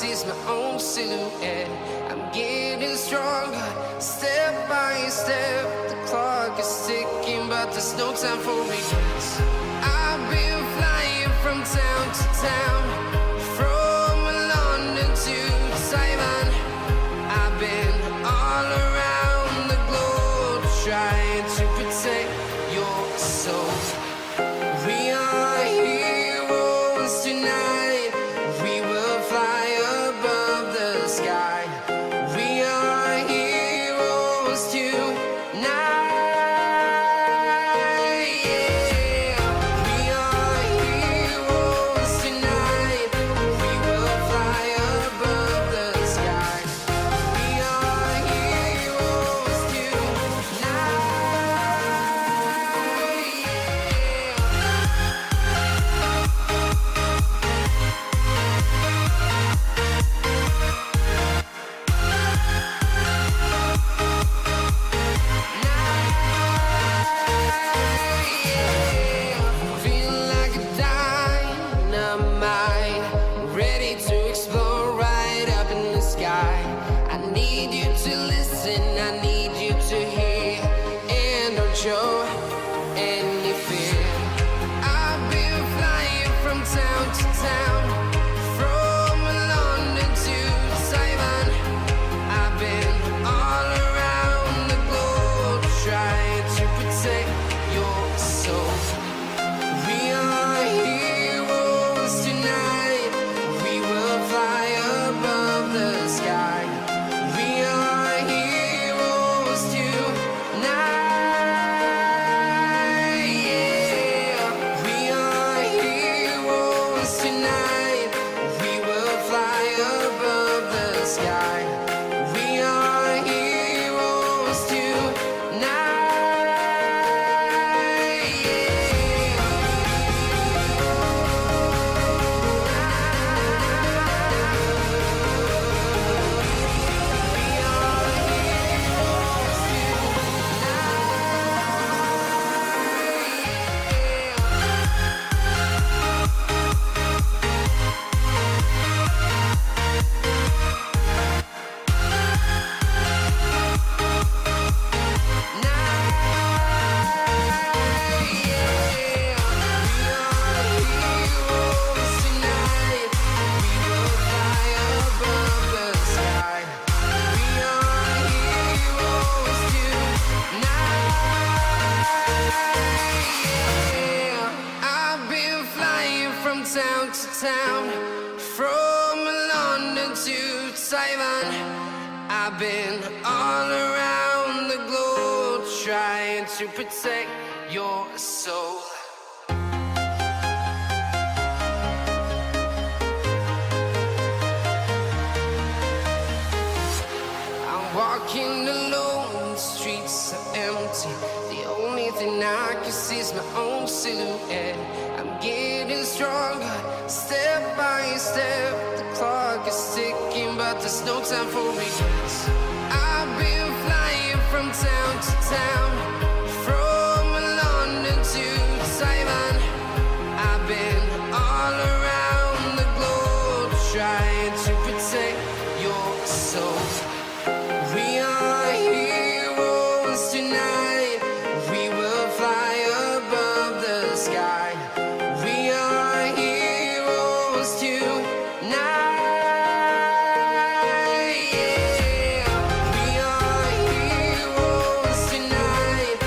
see my own silhouette. I'm getting stronger, step by step. The clock is ticking, but there's no time for regrets. I've been flying from town to town, from London to Taiwan. I've been all around the globe, trying to protect your soul. We are heroes tonight. We will fly above the sky. We are heroes tonight. Yeah. We are heroes tonight. We will fly above the sky. We are heroes tonight. Feel like a dynamite, ready to explore right up in the sky. I need you to listen, I need you to hear, and don't show any fear. I've been flying from town to town, from London to Taiwan. I've been all around the globe, trying to protect your soul. We are heroes tonight. We will fly above the sky. We are heroes tonight. Yeah. We are heroes tonight. We will fly above the sky. We are heroes tonight. I've been flying from town to town, from London to Taiwan. I've been all around the globe, trying to protect your soul. I'm walking alone, the streets are empty. The only thing I can see is my own silhouette. I'm getting stronger, step by step. The clock is ticking, but there's no time for regrets. I've been flying from town to town, from London to Taiwan. I've been all around the globe, trying to protect your soul. We are heroes tonight. We will fly above the sky. We are heroes tonight. Yeah. We are heroes tonight.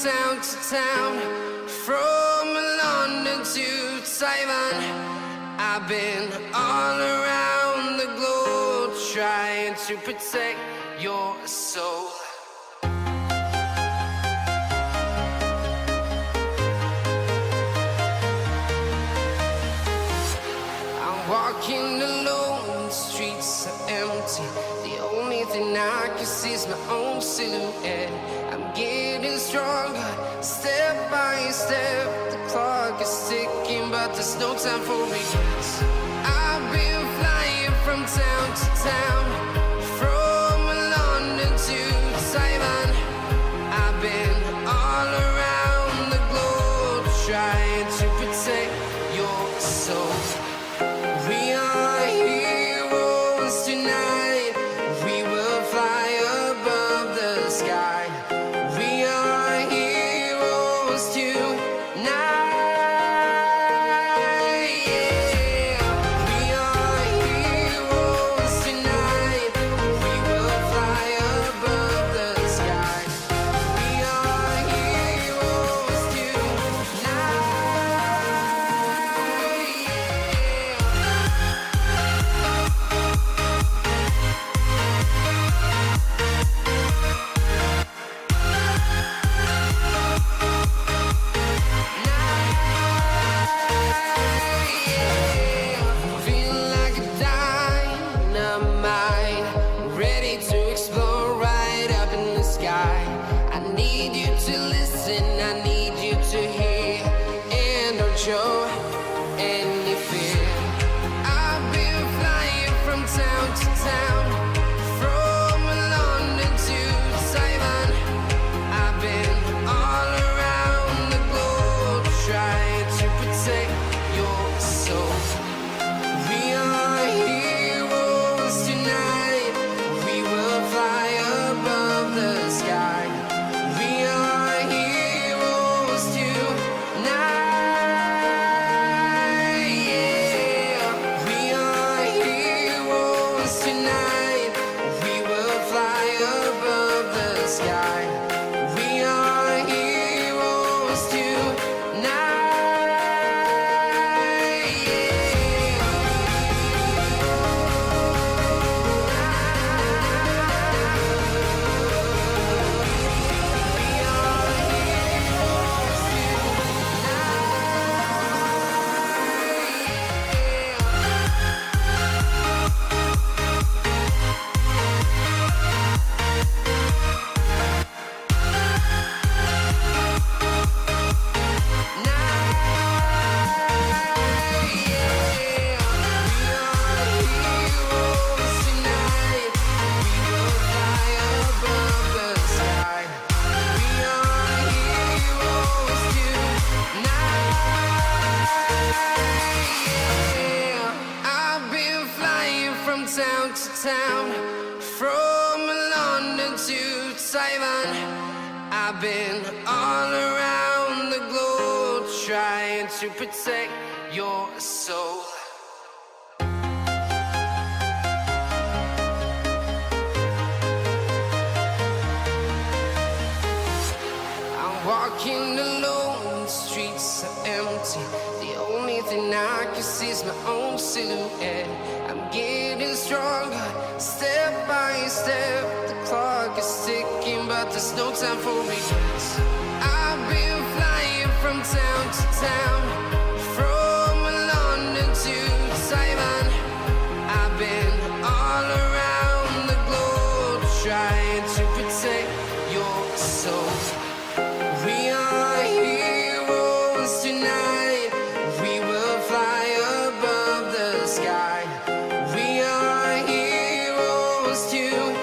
town to town, from London to Taiwan. I've been all around the globe trying to protect your soul. I'm walking alone, the streets are empty. The only thing I can see is my own silhouette. I'm getting stronger, step by step. The clock is ticking, but there's no time for regrets. I've been flying from town to town, from London to Taiwan. I've been all around the globe trying to protect your soul. We are heroes tonight. We will fly above the sky. We are heroes tonight. Yeah. We are heroes tonight. We will fly above the sky. We are heroes tonight. Feel like a dynamite, ready to explode right up in the sky. I need you to listen, I need you to hear, and don't show any fear. I've been flying from town to town, from London to Taiwan. I've been all around the globe trying to protect your soul. We are heroes tonight. We will fly above the sky. We are heroes tonight. Yeah. We are heroes tonight. We will fly above the sky. We are heroes tonight. I've been flying from town to town, from London to Taiwan. I've been all around the globe trying to protect your soul. I'm walking alone, the streets are empty. The only thing I can see is my own silhouette. I'm getting stronger, step by step. The clock is ticking, but there's no time for regrets. I've been flying from town to town, from London to Taiwan. I've been all around the globe trying to protect your soul. We are heroes tonight. We will fly above the sky. We are heroes tonight.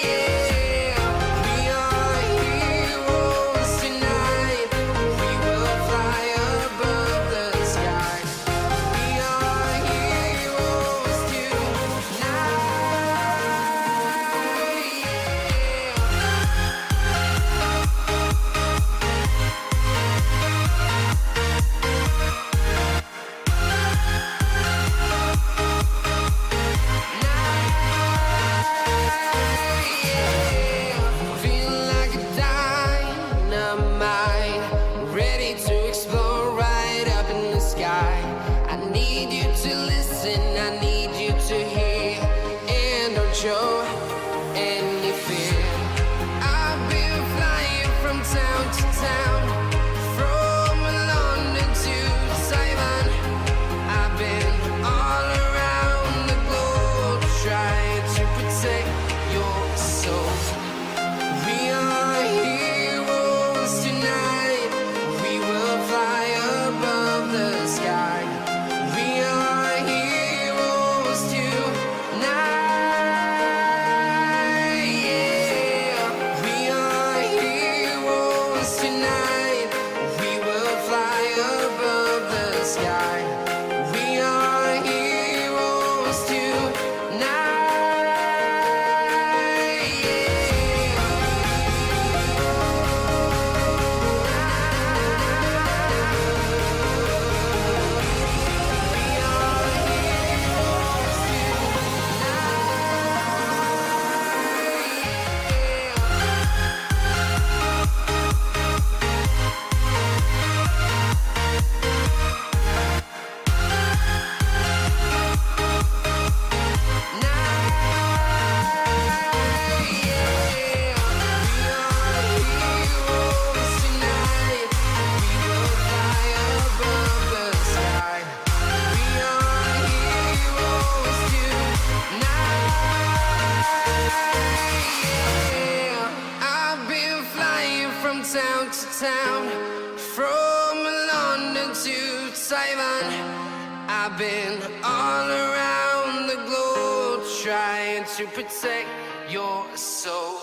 Yeah. We are heroes tonight. We will fly above the sky. We are heroes tonight. Yeah. show any fear. I've been flying from town to town, from London to Taiwan. I've been all around the globe trying to protect your soul. We are heroes tonight. We will fly above the sky. We are heroes tonight. Yeah. We are heroes tonight. We will fly above the sky. We are heroes tonight. Yeah. Town to town, from London to Taiwan. I've been all around the globe trying to protect your soul.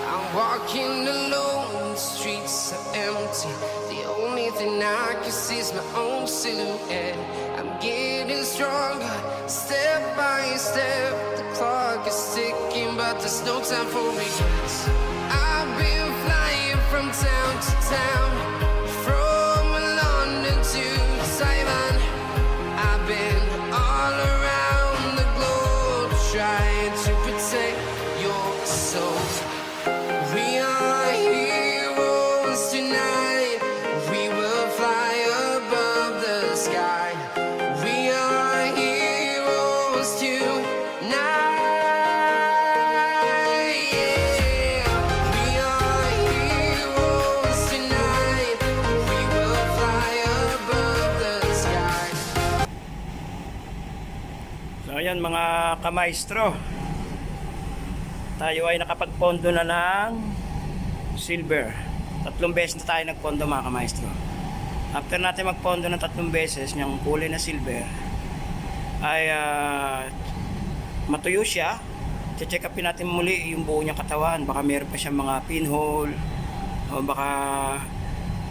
I'm walking alone, the streets are empty. The only thing I can see is my own silhouette. I'm getting stronger, step by step. The clock is ticking, but there's no time for regrets. I've been flying from town to town, from London to Taiwan. I've been all around the globe trying to protect your soul. We are heroes tonight. We will fly above the sky. We are heroes tonight. Yeah. We are heroes tonight. We will fly above the sky. So ayan mga kamaestro, tayo ay nakapagpondo na ng silver. 3 beses na tayo nagpondo mga kamaestro. After natin magpondo ng 3 beses yung kulay na silver ay matuyo siya, check upin natin muli yung buo niyang katawan. Baka meron pa siyang mga pinhole o baka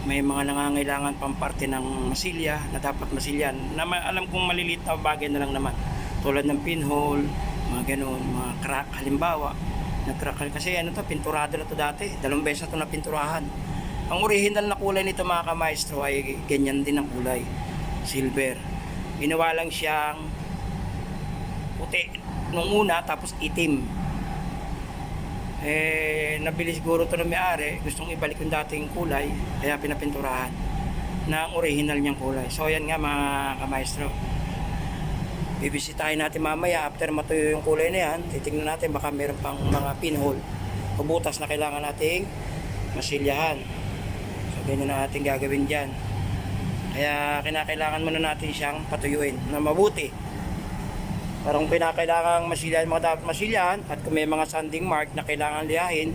may mga nangangailangan pang parte ng masilya na dapat masilyan na alam kong maliliit na bagay na lang naman, tulad ng pinhole, mga ganun, mga crack halimbawa. Nag-crack kasi ano to, pinturado na to dati. 2 beses na to na pinturahan. Ang original na kulay nito mga kamaestro ay ganyan din ang kulay, silver. Ginawa lang siyang puti nung una, tapos itim. Nabili siguro to ng may-ari, gustong ibalik yung dating kulay, kaya pinapinturahan na ang original niyang kulay. So ayan nga mga kamaestro, bibisitahin natin mamaya after matuyo yung kulay na yan. Titingnan natin baka meron pang mga pinhole o butas na kailangan nating masilyahan. So ganyan na natin gagawin dyan. Kaya kinakailangan muna natin siyang patuyuin na mabuti. Parang kinakailangan masilyahan mga dapat masilyahan, at kung may mga sanding mark na kailangan liyahin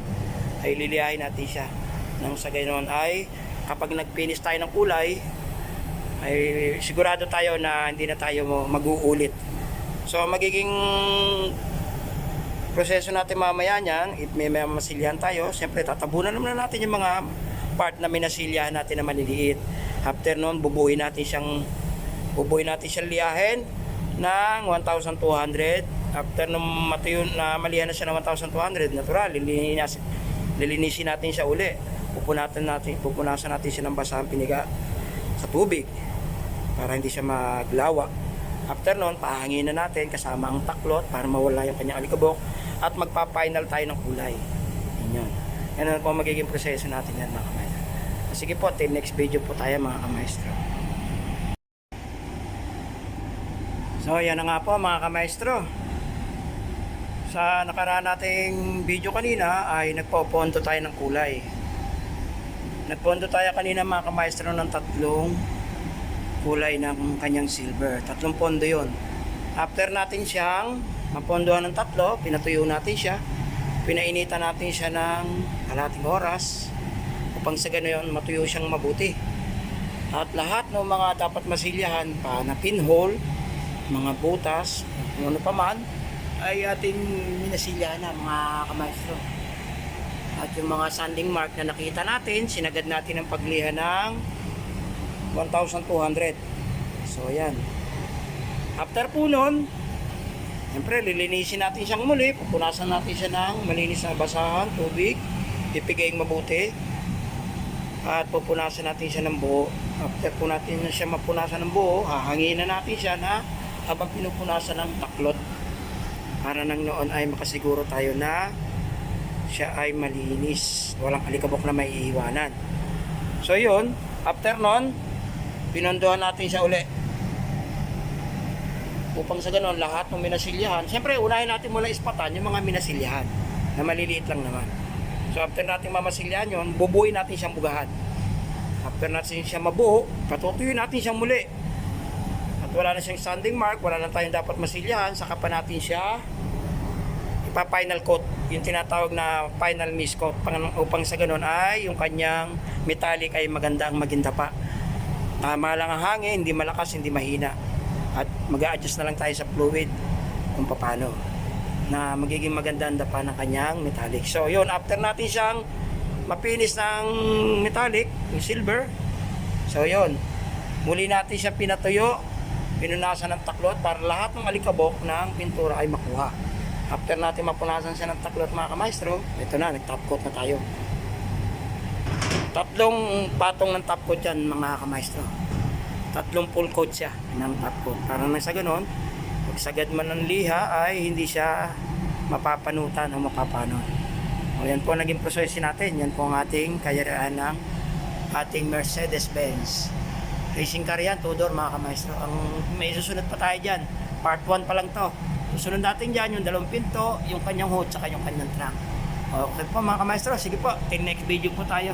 ay liliyahin natin siya. Nang sa ganoon ay kapag nag-finish tayo ng kulay ay sigurado tayo na hindi na tayo mag-uulit. So magiging proseso natin mamaya niyan, if may masilyahan tayo, siyempre tatabunan naman natin yung mga part na may nasilyahan natin na maliliit. After noon, bubuhin natin siyang liyahin ng 1,200. After nung matuyo na malihan na siya ng 1,200, natural, lilinisin natin siya uli. Pupunasan natin siya ng basahang piniga sa tubig para hindi siya maglawa. After noon, pahangin na natin kasama ang taklot para mawala yung kanyang alikabok, at magpa-final tayo ng kulay. Yan. Yan po magiging proseso natin yan mga kamay. sige po, till next video po tayo mga kamaestro. So yan na nga po mga kamaestro. Sa nakaraan nating video kanina ay nagpopondo tayo ng kulay. Nagpondo tayo kanina mga kamaestro ng 3 kulay ng kanyang silver. 3 pondo yon. After natin siyang mapondohan ng 3, pinatuyo natin siya. Pinainitan natin siya ng kalahating oras upang sa ganoon matuyo siyang mabuti. At lahat ng mga dapat masilyahan pa na pinhole, mga butas, kung ano pa man, ay ating minasilyahan na mga kamaestro. At yung mga sanding mark na nakita natin, sinagad natin ang pagliha ng 1,200. So ayan. After po nun, siyempre lilinisin natin siyang muli, pupunasan natin siya ng malinis na basahan, tubig, pipigayin mabuti, at pupunasan natin siya ng buo. After po natin siya mapunasan ng buo, hahangin na natin siya na habang pinupunasan ng taklot, para nang noon ay makasiguro tayo na siya ay malinis, walang alikabok na may iiwanan. So yun, after nun, pinondohan natin siya uli upang sa ganon lahat ng minasilyahan, siyempre unahin natin muna ispatan yung mga minasilyahan na maliliit lang naman. So after natin mamasilyahan yun, bubuin natin siyang bugahan. After natin siya mabuo, patutuyuin natin siyang muli. At wala na siyang sanding mark, wala na tayong dapat masilyahan, saka pa natin siya ipa-final coat, yung tinatawag na final mist coat, upang sa ganon ay yung kanyang metallic ay maganda ang maging dapa. Tama lang ang hangin, hindi malakas, hindi mahina. At mag-a-adjust na lang tayo sa fluid kung paano na magiging maganda ang dapa ng kanyang metallic. So yun, after natin siyang mapinis ng metallic, yung silver, so yun, muli natin siya pinatuyo, pinunasan ng taklot para lahat ng alikabok ng pintura ay makuha. After natin mapunasan siya ng taklot mga kamaestro, ito na, nag-top coat na tayo. 3 patong ng top coat yan mga kamaestro. 3 full coat siya ng top coat. Para nang sa ganon, pag sagad man ng liha ay hindi siya mapapanutan o mapapanon. O yan po naging proseso natin. Yan po ang ating kayarian ng ating Mercedes-Benz. Racing car yan, 2-door mga kamaestro. Ang may susunod pa tayo dyan. Part 1 pa lang to. Susunod natin dyan yung 2 pinto, yung kanyang hood, saka yung kanyang trunk. Okay po mga kamaestro. Sige po, till next video po tayo.